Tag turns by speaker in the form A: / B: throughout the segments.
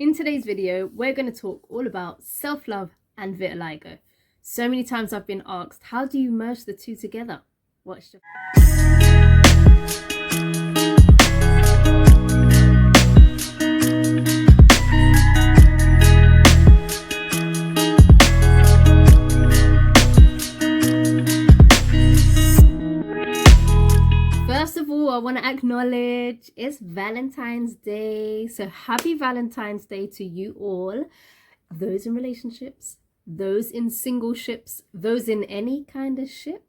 A: In today's video, we're going to talk all about self-love and vitiligo. So many times I've been asked, how do you merge the two together? Watch the... First of all, I want to acknowledge it's Valentine's Day. So happy Valentine's Day to you all. Those in relationships, those in single ships, those in any kind of ship.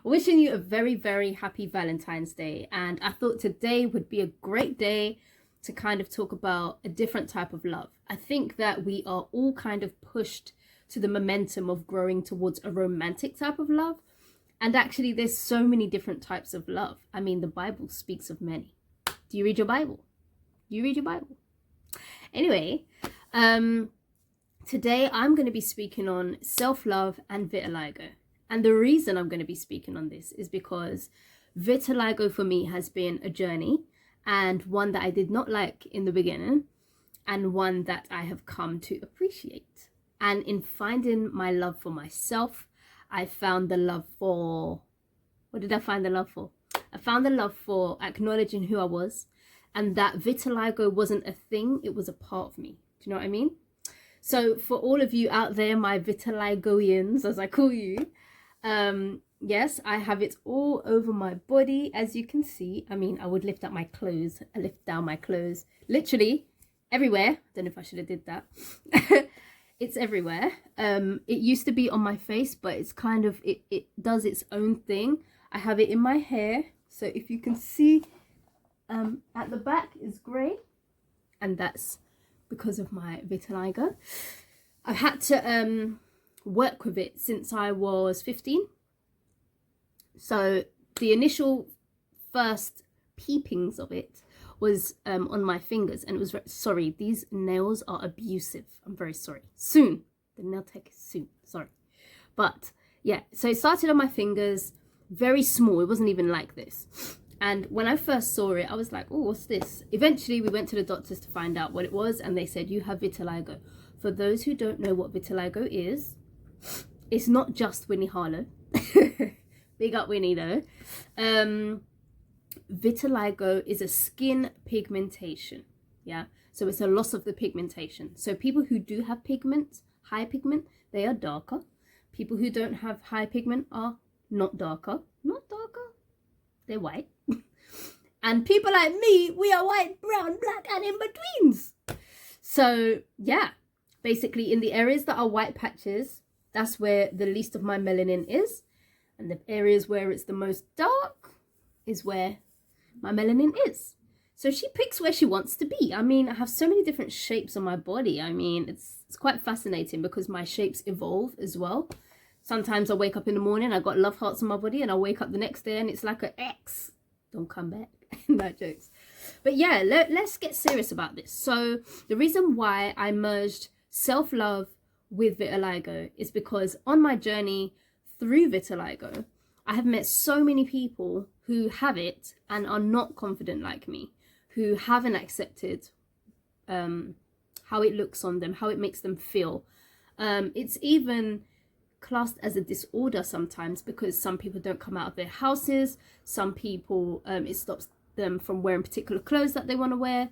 A: Wishing you a very, very happy Valentine's Day. And I thought today would be a great day to kind of talk about a different type of love. I think that we are all kind of pushed to the momentum of growing towards a romantic type of love. And actually, there's so many different types of love. I mean, the Bible speaks of many. Do you read your Bible? Do you read your Bible? Anyway, today I'm going to be speaking on self-love and vitiligo. And the reason I'm going to be speaking on this is because vitiligo for me has been a journey, and one that I did not like in the beginning, and one that I have come to appreciate. And in finding my love for myself, I found the love for, what did I find the love for? I found the love for acknowledging who I was, and that vitiligo wasn't a thing, it was a part of me. Do you know what I mean? So for all of you out there, my vitiligoians, as I call you, yes, I have it all over my body, as you can see. I mean, I would lift up my clothes, I lift down my clothes, literally everywhere. Don't know if I should have did that. It's everywhere. It used to be on my face, but it's kind of, it does its own thing. I have it in my hair. So if you can see, at the back is grey, and that's because of my vitiligo. I've had to work with it since I was 15. So the initial first peepings of it was on my fingers, and it was sorry, these nails are abusive. I'm very sorry. Soon, the nail tech is soon, sorry. But yeah, so it started on my fingers, very small. It wasn't even like this. And when I first saw it, I was like, oh, what's this? Eventually we went to the doctors to find out what it was, and they said, you have vitiligo. For those who don't know what vitiligo is, it's not just Winnie Harlow. Big up Winnie though. Vitiligo is a skin pigmentation. Yeah, so it's a loss of the pigmentation. So people who do have pigment, high pigment, they are darker. People who don't have high pigment are not darker. They're white. And people like me, we are white, brown, black, and in betweens. So yeah, basically in the areas that are white patches, that's where the least of my melanin is, and the areas where it's the most dark is where my melanin is. So she picks where she wants to be. I mean, I have so many different shapes on my body. I mean, it's quite fascinating because my shapes evolve as well. Sometimes I wake up in the morning, I got love hearts on my body, and I wake up the next day and it's like an X. Don't come back. No jokes. But yeah, let's get serious about this. So the reason why I merged self-love with vitiligo is because on my journey through vitiligo, I have met so many people who have it and are not confident like me, who haven't accepted how it looks on them, how it makes them feel. It's even classed as a disorder sometimes because some people don't come out of their houses. Some people, it stops them from wearing particular clothes that they want to wear.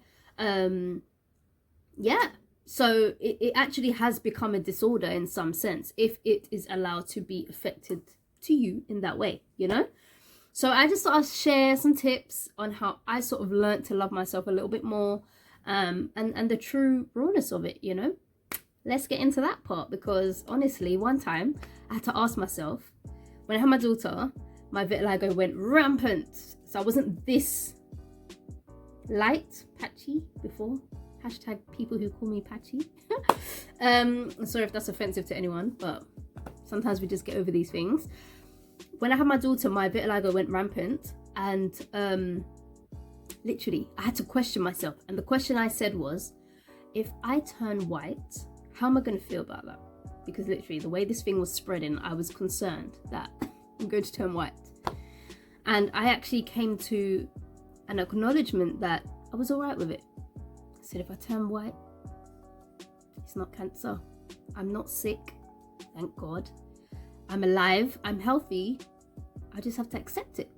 A: Yeah, so it actually has become a disorder in some sense if it is allowed to be affected to you in that way, you know. So I just thought I'd share some tips on how I sort of learned to love myself a little bit more, and the true rawness of it, you know. Let's get into that part, because honestly, one time I had to ask myself, when I had my daughter, my vitiligo went rampant. So I wasn't this light, patchy before. Hashtag people who call me patchy. Sorry if that's offensive to anyone, but sometimes we just get over these things. When I had my daughter, my vitiligo went rampant, and literally I had to question myself. And the question I said was, if I turn white, how am I going to feel about that? Because literally the way this thing was spreading, I was concerned that I'm going to turn white. And I actually came to an acknowledgement that I was all right with it. said if I turn white, it's not cancer. I'm not sick, thank God. I'm alive, I'm healthy. I just have to accept it.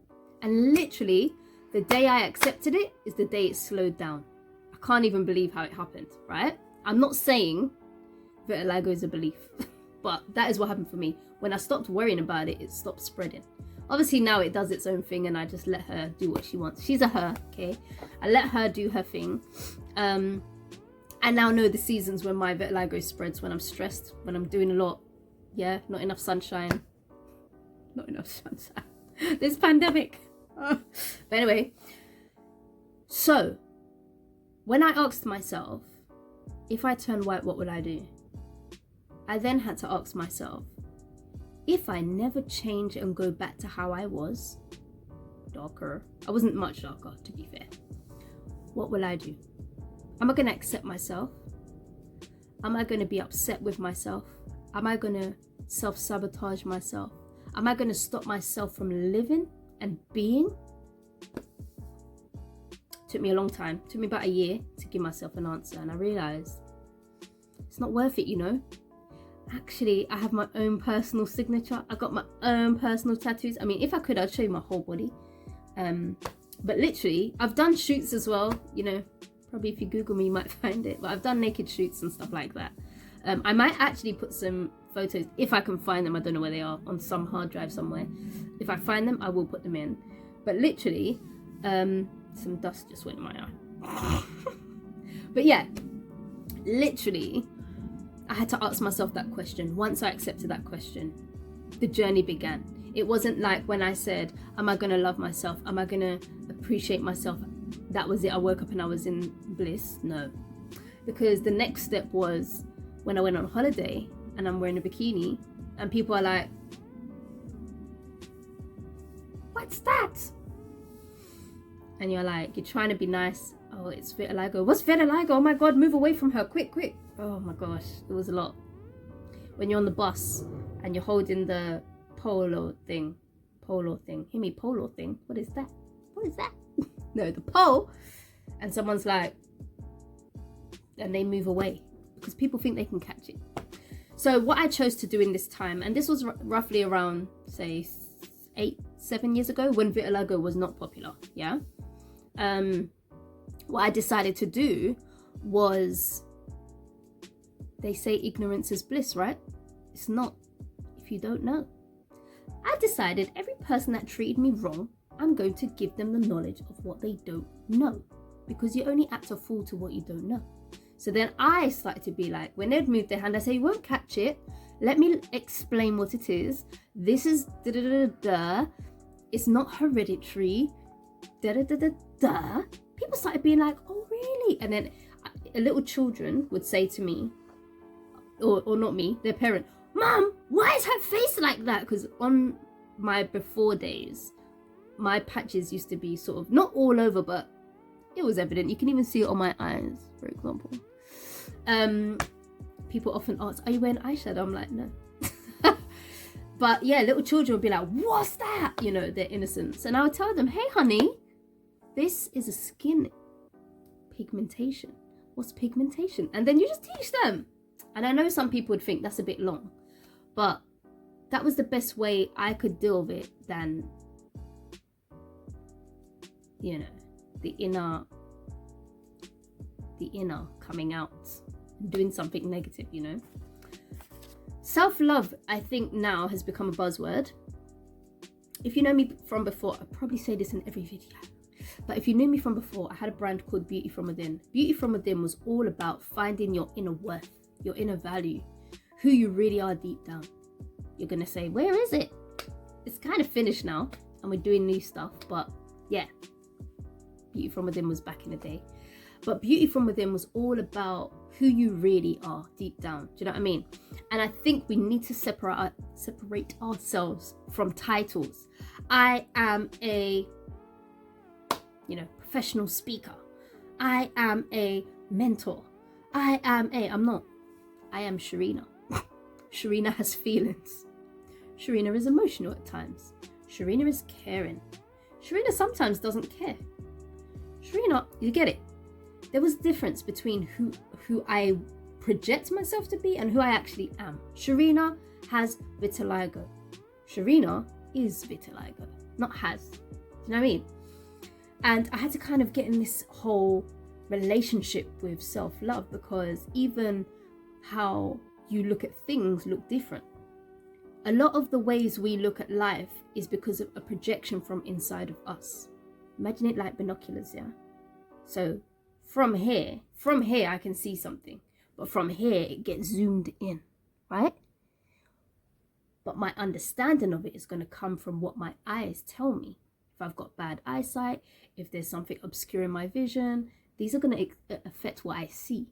A: And literally, the day I accepted it is the day it slowed down. I can't even believe how it happened, right? I'm not saying vitiligo is a belief, but that is what happened for me. When I stopped worrying about it, it stopped spreading. Obviously now it does its own thing and I just let her do what she wants. She's a her, okay? I let her do her thing. I now know the seasons when my vitiligo spreads, when I'm stressed, when I'm doing a lot. Yeah, not enough sunshine. Not enough sunshine. This pandemic. But anyway, so when I asked myself, if I turn white, what would I do? I then had to ask myself, if I never change and go back to how I was, darker, I wasn't much darker to be fair, what will I do? Am I going to accept myself? Am I going to be upset with myself? Am I going to self-sabotage myself? Am I going to stop myself from living and being? Took me a long time. Took me about a year to give myself an answer, and I realized it's not worth it, you know. Actually, I have my own personal signature. I got my own personal tattoos. I mean, if I could, I'd show you my whole body. But literally, I've done shoots as well, you know. Probably if you Google me, you might find it. But I've done naked shoots and stuff like that. I might actually put some photos, if I can find them. I don't know where they are, on some hard drive somewhere. If I find them, I will put them in. But literally, some dust just went in my eye. But yeah, literally, I had to ask myself that question. Once I accepted that question, the journey began. It wasn't like when I said, am I going to love myself? Am I going to appreciate myself? That was it. I woke up and I was in bliss. No. Because the next step was when I went on holiday and I'm wearing a bikini and people are like, what's that? And you're like, you're trying to be nice. Oh, it's vitiligo. What's vitiligo? Oh my God, move away from her. Quick, quick. Oh my gosh, it was a lot. When you're on the bus and you're holding the polo thing. Hear me, polo thing. What is that? What is that? No, the pole. And someone's like, and they move away because people think they can catch it. So what I chose to do in this time, and this was roughly around, say, 7 years ago when vitiligo was not popular, yeah? What I decided to do was, they say ignorance is bliss, right? It's not if you don't know. I decided every person that treated me wrong, I'm going to give them the knowledge of what they don't know, because you only act a fool to what you don't know. So then I started to be like, when they'd move their hand, I say, you won't catch it. Let me explain what it is. This is da-da-da-da-da. It's not hereditary. Da-da-da-da-da. People started being like, oh, really? And then little children would say to me, or not me, their parent, Mom, why is her face like that? Because on my before days, my patches used to be sort of, not all over, but it was evident. You can even see it on my eyes, for example. People often ask, are you wearing eyeshadow? I'm like, no. But yeah, little children would be like, what's that? You know, their innocence. And I would tell them, hey, honey, this is a skin pigmentation. What's pigmentation? And then you just teach them. And I know some people would think that's a bit long, but that was the best way I could deal with it than, you know, the inner coming out and doing something negative, you know. Self-love, I think now has become a buzzword. If you know me from before, I probably say this in every video, but if you knew me from before, I had a brand called Beauty From Within. Beauty From Within was all about finding your inner worth, your inner value, who you really are deep down. You're gonna say, where is it? It's kind of finished now and we're doing new stuff, but yeah, Beauty From Within was back in the day. But Beauty From Within was all about who you really are deep down. Do you know what I mean? And I think we need to separate ourselves from titles. I am a, you know, professional speaker. I am a mentor. I'm not. I am Shirina. Shirina has feelings. Shirina is emotional at times. Shirina is caring. Shirina sometimes doesn't care. Shirina, you get it? there was a difference between who I project myself to be and who I actually am. Shirina has vitiligo. Shirina is vitiligo, not has. Do you know what I mean? And I had to kind of get in this whole relationship with self-love, because even how you look at things look different. A lot of the ways we look at life is because of a projection from inside of us. Imagine it like binoculars, yeah? So from here I can see something, but from here it gets zoomed in, right? But my understanding of it is going to come from what my eyes tell me. If I've got bad eyesight, if there's something obscuring my vision, these are going to affect what I see.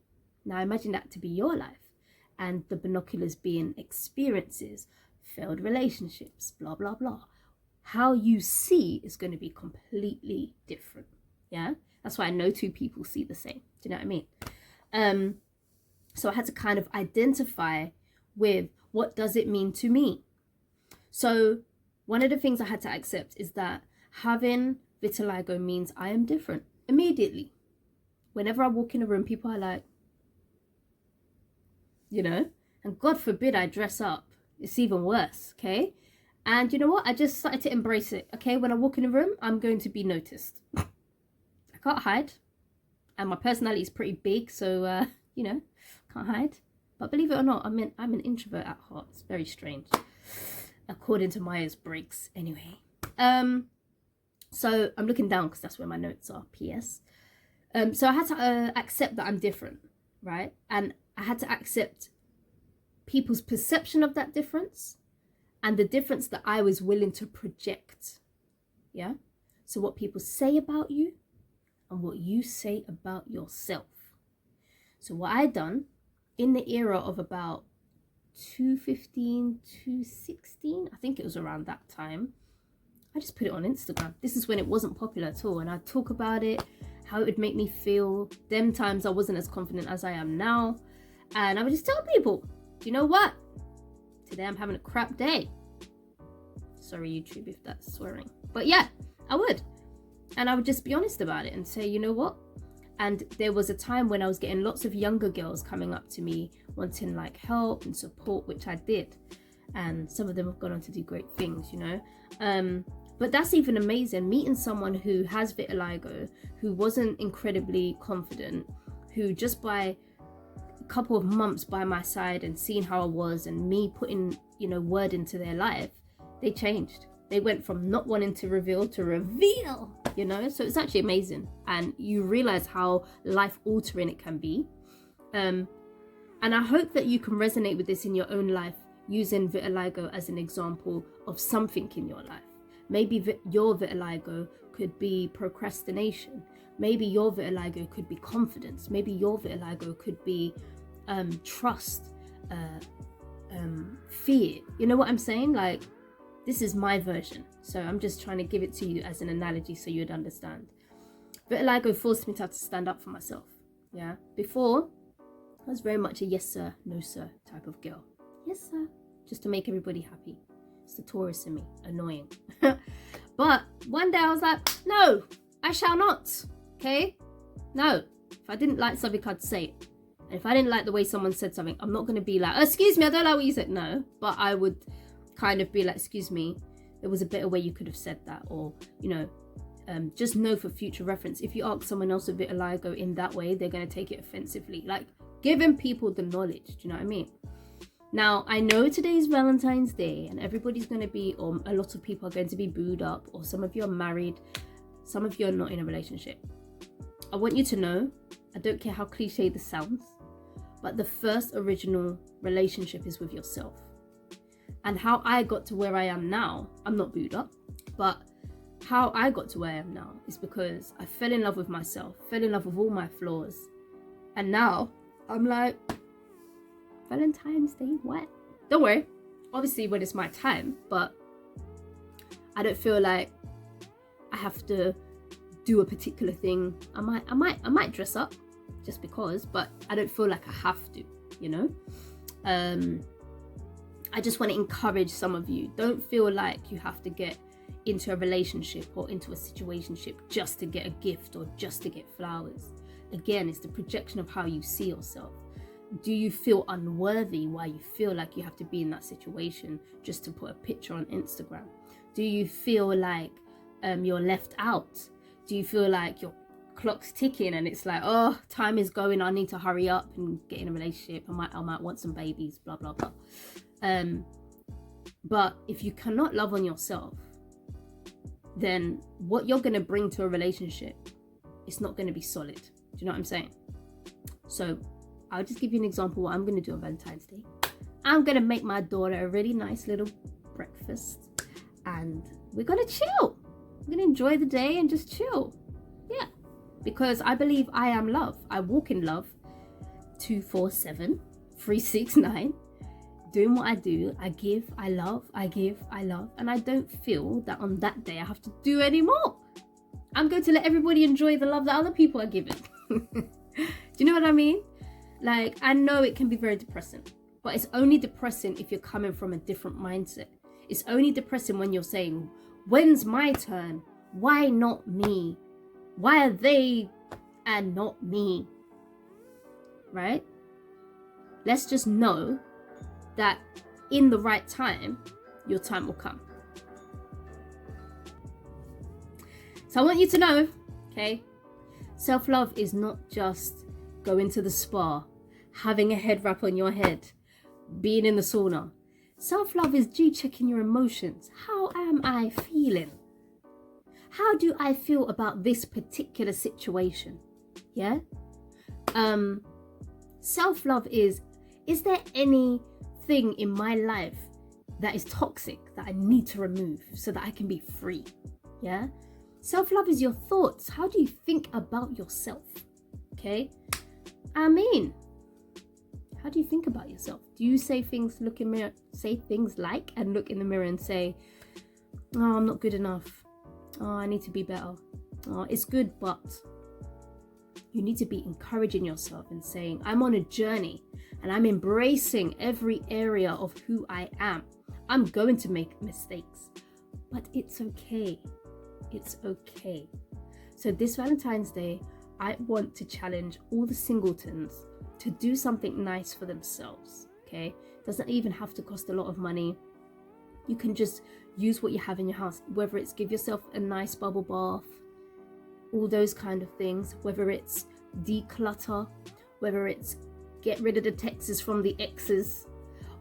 A: Now imagine that to be your life, and the binoculars being experiences, failed relationships, blah, blah, blah. How you see is going to be completely different, yeah? That's why no two people see the same. Do you know what I mean? So I had to kind of identify with, what does it mean to me? So one of the things I had to accept is that having vitiligo means I am different immediately. Whenever I walk in a room, people are like, you know, and God forbid I dress up. It's even worse, okay? And you know what? I just started to embrace it, okay? When I walk in a room, I'm going to be noticed. I can't hide. And my personality is pretty big, so, you know, can't hide. But believe it or not, I'm an introvert at heart. It's very strange, according to Myers-Briggs, anyway. So I'm looking down because that's where my notes are, PS. So I had to accept that I'm different, right? And I had to accept people's perception of that difference and the difference that I was willing to project, yeah? So what people say about you and what you say about yourself. So what I done in the era of about 2015, 2016, I think it was around that time, I just put it on Instagram. This is when it wasn't popular at all, and I'd talk about it, how it would make me feel. Them times I wasn't as confident as I am now, and I would just tell people, do you know what? Today I'm having a crap day. Sorry YouTube if that's swearing, but yeah, I would. And I would just be honest about it and say, you know what? And there was a time when I was getting lots of younger girls coming up to me wanting like help and support, which I did. And some of them have gone on to do great things, you know. But that's even amazing, meeting someone who has vitiligo, who wasn't incredibly confident, who just by a couple of months by my side and seeing how I was and me putting, you know, word into their life, they changed. They went from not wanting to reveal to reveal, you know. So it's actually amazing, and you realize how life altering it can be. And I hope that you can resonate with this in your own life, using vitiligo as an example of something in your life. Maybe your vitiligo could be procrastination. Maybe your vitiligo could be confidence. Maybe your vitiligo could be trust, fear. You know what I'm saying? Like, this is my version. So I'm just trying to give it to you as an analogy so you'd understand. Vitiligo forced me to have to stand up for myself. Yeah. Before, I was very much a yes sir, no sir type of girl. Yes sir. Just to make everybody happy. It's the Taurus in me. Annoying. But one day I was like, no, I shall not. Okay? No. If I didn't like something, I'd say it. And if I didn't like the way someone said something, I'm not going to be like, excuse me, I don't like what you said. No. But I would kind of be like, excuse me, there was a better way you could have said that. Or, you know, just know for future reference, if you ask someone else with vitiligo in that way, they're going to take it offensively. Like, giving people the knowledge. Do you know what I mean? Now, I know today's Valentine's Day and everybody's going to be, or a lot of people are going to be booed up, or some of you are married, some of you are not in a relationship. I want you to know, I don't care how cliche this sounds, but the first original relationship is with yourself. And how I got to where I am now, I'm not booed up, but how I got to where I am now is because I fell in love with myself, fell in love with all my flaws. And now I'm like, Valentine's Day, what? Don't worry, obviously when it's my time, but I don't feel like I have to do a particular thing. I might dress up just because, but I don't feel like I have to, you know. I just want to encourage some of you, don't feel like you have to get into a relationship or into a situationship just to get a gift or just to get flowers. Again, it's the projection of how you see yourself. Do you feel unworthy why you feel like you have to be in that situation just to put a picture on Instagram? Do you feel like you're left out? Do you feel like your clock's ticking and it's like, oh, time is going, I need to hurry up and get in a relationship, I might want some babies, blah blah blah. But if you cannot love on yourself, then what you're going to bring to a relationship is not going to be solid. Do you know what I'm saying? So I'll just give you an example what I'm going to do on Valentine's Day. I'm going to make my daughter a really nice little breakfast and we're going to chill. We're going to enjoy the day and just chill. Yeah. Because I believe I am love. I walk in love 247 369. Doing what I do. I give, I love, I give, I love. And I don't feel that on that day I have to do any more. I'm going to let everybody enjoy the love that other people are giving. Do you know what I mean? Like, I know it can be very depressing, but it's only depressing if you're coming from a different mindset. It's only depressing when you're saying, when's my turn? Why not me? Why are they and not me? Right? Let's just know that in the right time, your time will come. So I want you to know, okay, self-love is not just going to the spa, having a head wrap on your head, being in the sauna. Self-love is checking your emotions. How am I feeling? How do I feel about this particular situation? Yeah? Self-love is there anything in my life that is toxic that I need to remove so that I can be free? Yeah? Self-love is your thoughts. How do you think about yourself? Okay? I mean, how do you think about yourself? Do you say things, look in mirror, say things like and look in the mirror and say, oh, I'm not good enough. Oh, I need to be better. Oh, it's good, but you need to be encouraging yourself and saying, I'm on a journey and I'm embracing every area of who I am. I'm going to make mistakes, but it's okay. It's okay. So this Valentine's Day, I want to challenge all the singletons to do something nice for themselves, okay? Doesn't even have to cost a lot of money. You can just use what you have in your house, whether it's give yourself a nice bubble bath, all those kind of things, whether it's declutter, whether it's get rid of the texts from the exes,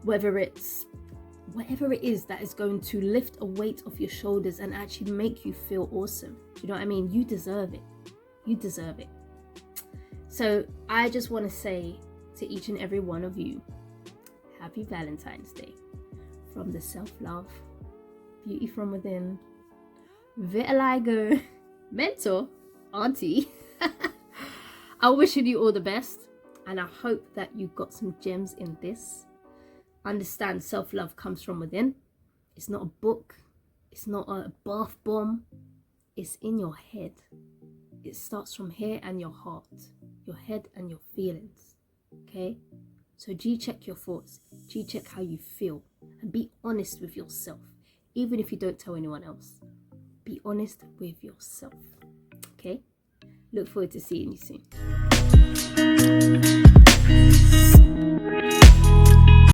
A: whether it's whatever it is that is going to lift a weight off your shoulders and actually make you feel awesome. Do you know what I mean? You deserve it. You deserve it. So I just want to say to each and every one of you, happy Valentine's Day. From the self-love, beauty from within, Vitiligo mentor, auntie. I'm wishing you all the best, and I hope that you got some gems in this. Understand self-love comes from within. It's not a book. It's not a bath bomb. It's in your head. It starts from here and your heart, your head and your feelings. Okay? So check your thoughts. Check how you feel. And be honest with yourself. Even if you don't tell anyone else. Be honest with yourself. Okay? Look forward to seeing you soon.